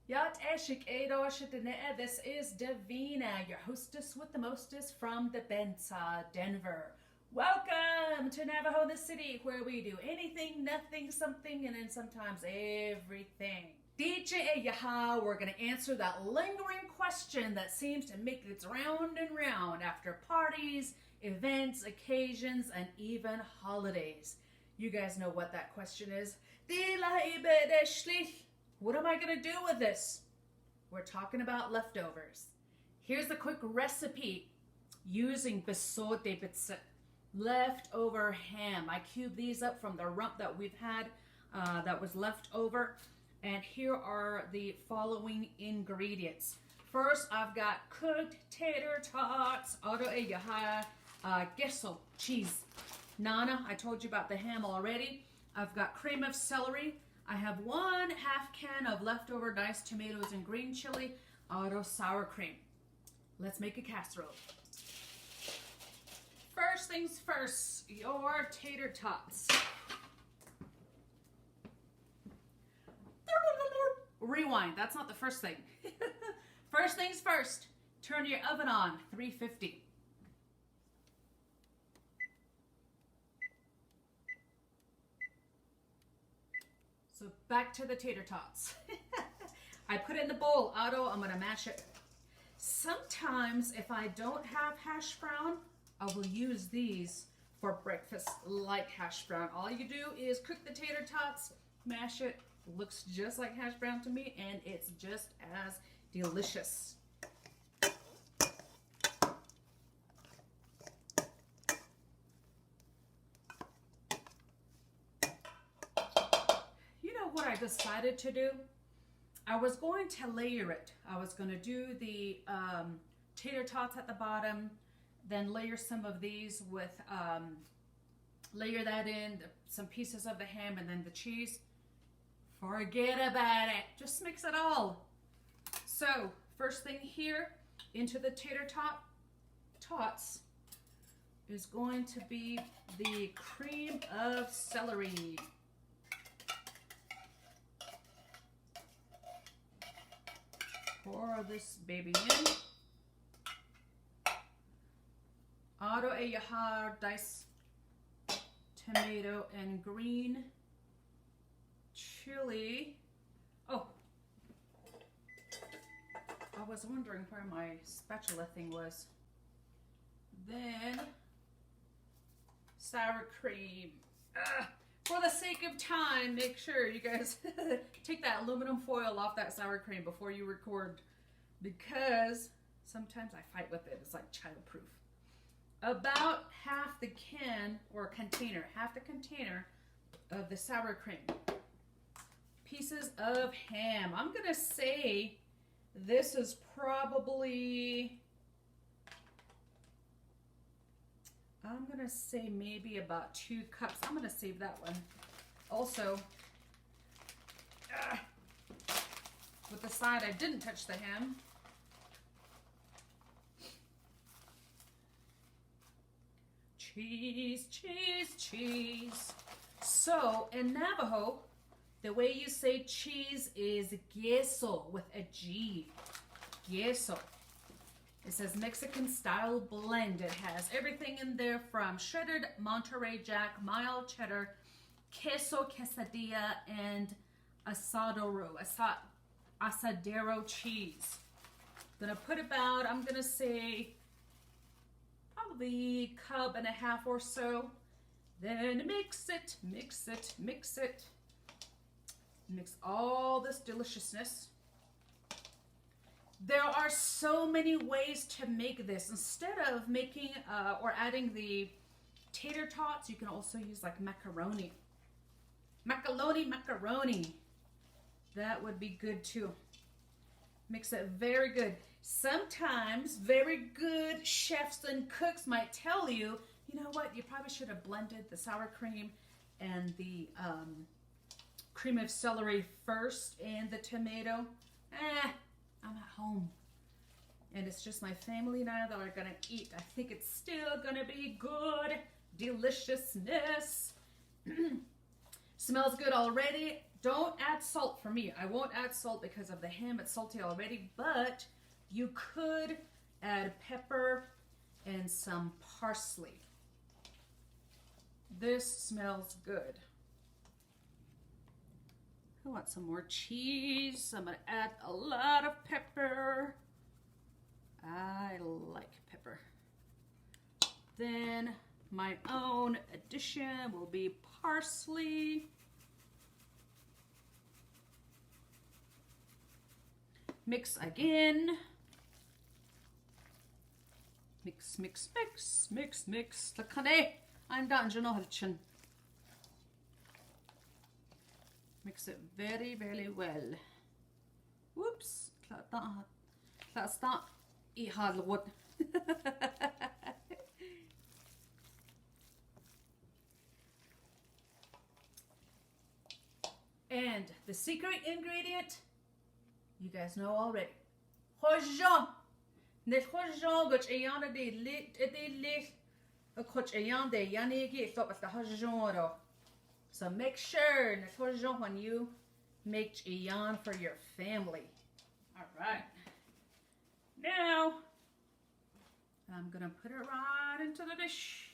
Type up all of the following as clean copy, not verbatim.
Yat Eshik Edo. This is Davina, your hostess with the mostest from the Bensa, Denver. Welcome to Navajo, the city, where we do anything, nothing, something, and then sometimes everything. DJ Yaha, we're going to answer that lingering question that seems to make its round and round after parties, events, occasions, and even holidays. You guys know what that question is. What am I going to do with this? We're talking about leftovers. Here's a quick recipe using besote bitse, leftover ham. I cubed these up from the rump that we've had that was left over. And here are the following ingredients. First, I've got cooked tater tots, queso, cheese. Nana, I told you about the ham already. I've got cream of celery. I have 1/2 can of leftover diced tomatoes and green chili, sour cream. Let's make a casserole. First things first, your tater tots. Rewind, that's not the first thing. First things first, turn your oven on, 350. So back to the tater tots. I put it in the bowl, I'm gonna mash it. Sometimes if I don't have hash brown, I will use these for breakfast like hash brown. All you do is cook the tater tots, mash it, looks just like hash brown to me, and it's just as delicious. What I decided to do, I was going to layer it. I was going to do the tater tots at the bottom, then layer some of these with, layer that in, some pieces of the ham and then the cheese. Forget about it. Just mix it all. So first thing here into the tater tots is going to be the cream of celery. Pour this baby in. Diced tomato and green chili. Oh, I was wondering where my spatula thing was. Then sour cream. For the sake of time, make sure you guys take that aluminum foil off that sour cream before you record, because sometimes I fight with it. It's like childproof. About half the can or container, half the container of the sour cream. Pieces of ham. I'm gonna say this is probably, I'm gonna say maybe about 2 cups. I'm gonna save that one. Also, with the side I didn't touch the ham. Cheese, cheese, cheese. So in Navajo, the way you say cheese is queso with a G. Queso. It says Mexican style blend. It has everything in there from shredded Monterey Jack, mild cheddar, queso quesadilla, and asadero cheese. Gonna put about, I'm gonna say, probably 1.5 cups or so. Then mix it, mix it, mix it. Mix all this deliciousness. There are so many ways to make this. Instead of making or adding the tater tots, you can also use like macaroni. Macaroni. That would be good too. Makes it very good. Sometimes very good chefs and cooks might tell you, you know what, you probably should have blended the sour cream and the cream of celery first and the tomato. I'm at home and it's just my family and I that are gonna eat. I think it's still gonna be good deliciousness. Smells good already. Don't add salt for me. I won't add salt because of the ham. It's salty already, but you could add pepper and some parsley. This smells good. I want some more cheese. I'm gonna add a lot of pepper. I like pepper. Then my own addition will be parsley. Mix again. Mix, mix, mix, mix, mix. I'm done. Mix it very, very well. Whoops. That's not ihadlwood. And the secret ingredient, you guys know already. Hojon. Net hojon goch ayana de lit a coach ayan de yanigi stop at the hojon. So make sure net hojon when you make ayan for your family. All right. Now I'm gonna put it right into the dish.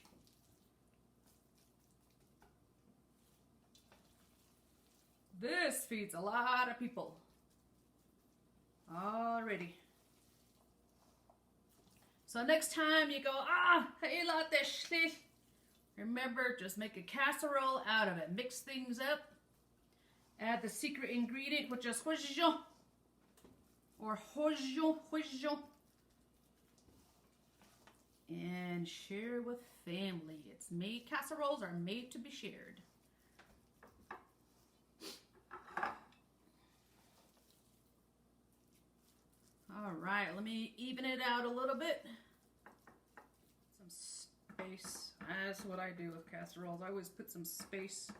This feeds a lot of people already. So next time you go, remember, just make a casserole out of it. Mix things up. Add the secret ingredient, which is hojon or hojon. And share with family. It's made, casseroles are made to be shared. All right, let me even it out a little bit. Some space. That's what I do with casseroles. I always put some space.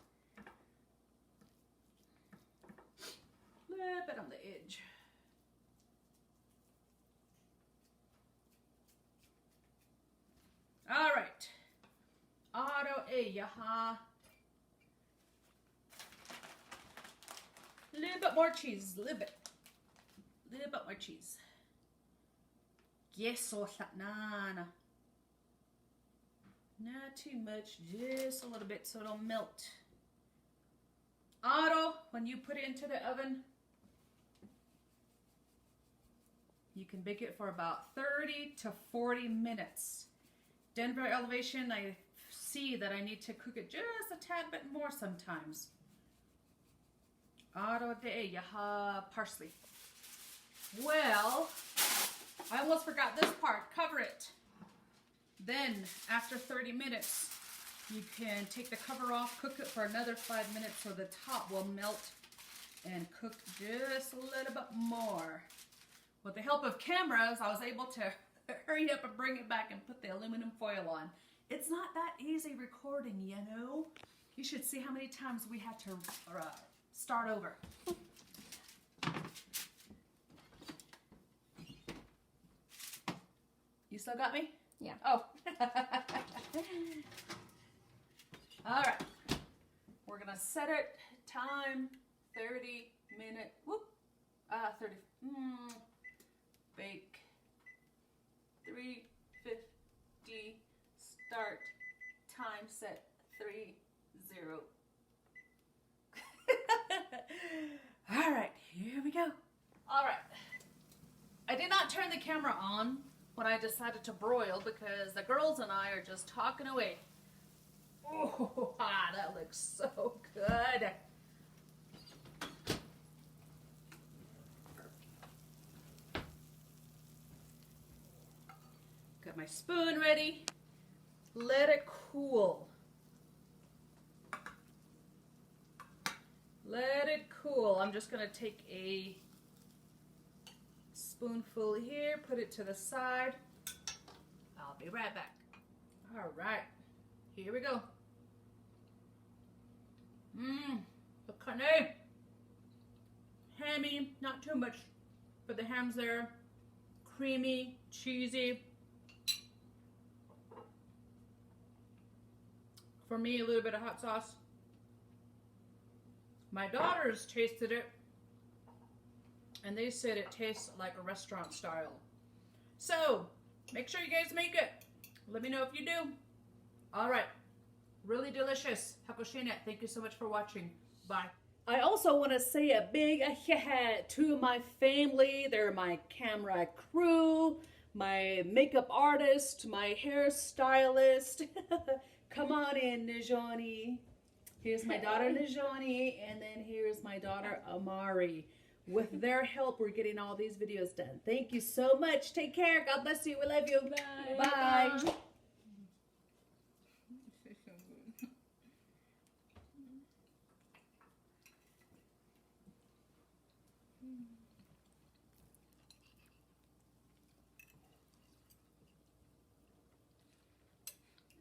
A little bit on the edge. All right. A little bit more cheese, a little bit more cheese. Yes, nana. Not too much, just a little bit so it'll melt. Auto, when you put it into the oven, you can bake it for about 30 to 40 minutes. Denver elevation, I see that I need to cook it just a tad bit more sometimes. Auto de yaha parsley. Well, I almost forgot this part. Cover it. Then, after 30 minutes, you can take the cover off, cook it for another 5 minutes so the top will melt and cook just a little bit more. With the help of cameras, I was able to hurry up and bring it back and put the aluminum foil on. It's not that easy recording, you know. You should see how many times we had to start over. You still got me? Yeah. Oh. All right. We're going to set it. Time 30 minute. Whoop. 30. Bake. 350. Start. Time set 30. All right. Here we go. All right. I did not turn the camera on when I decided to broil because the girls and I are just talking away. Oh, that looks so good. Got my spoon ready. Let it cool. Let it cool. I'm just going to take a spoonful here, put it to the side. I'll be right back. All right, here we go. The carne. Hammy, not too much, but the ham's there. Creamy, cheesy. For me, a little bit of hot sauce. My daughters tasted it, and they said it tastes like a restaurant style. So, make sure you guys make it. Let me know if you do. All right. Really delicious. Hakoshine, thank you so much for watching. Bye. I also want to say a big to my family. They're my camera crew, my makeup artist, my hairstylist. Come on in, Nizhonii. Here's my daughter, Nizhonii, and then here's my daughter, Amari. With their help, we're getting all these videos done. Thank you so much. Take care. God bless you. We love you. Bye. Bye.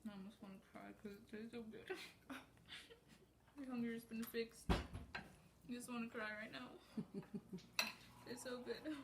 I almost want to cry because it tastes so good. My hunger's been fixed. I just want to cry right now. It's so good.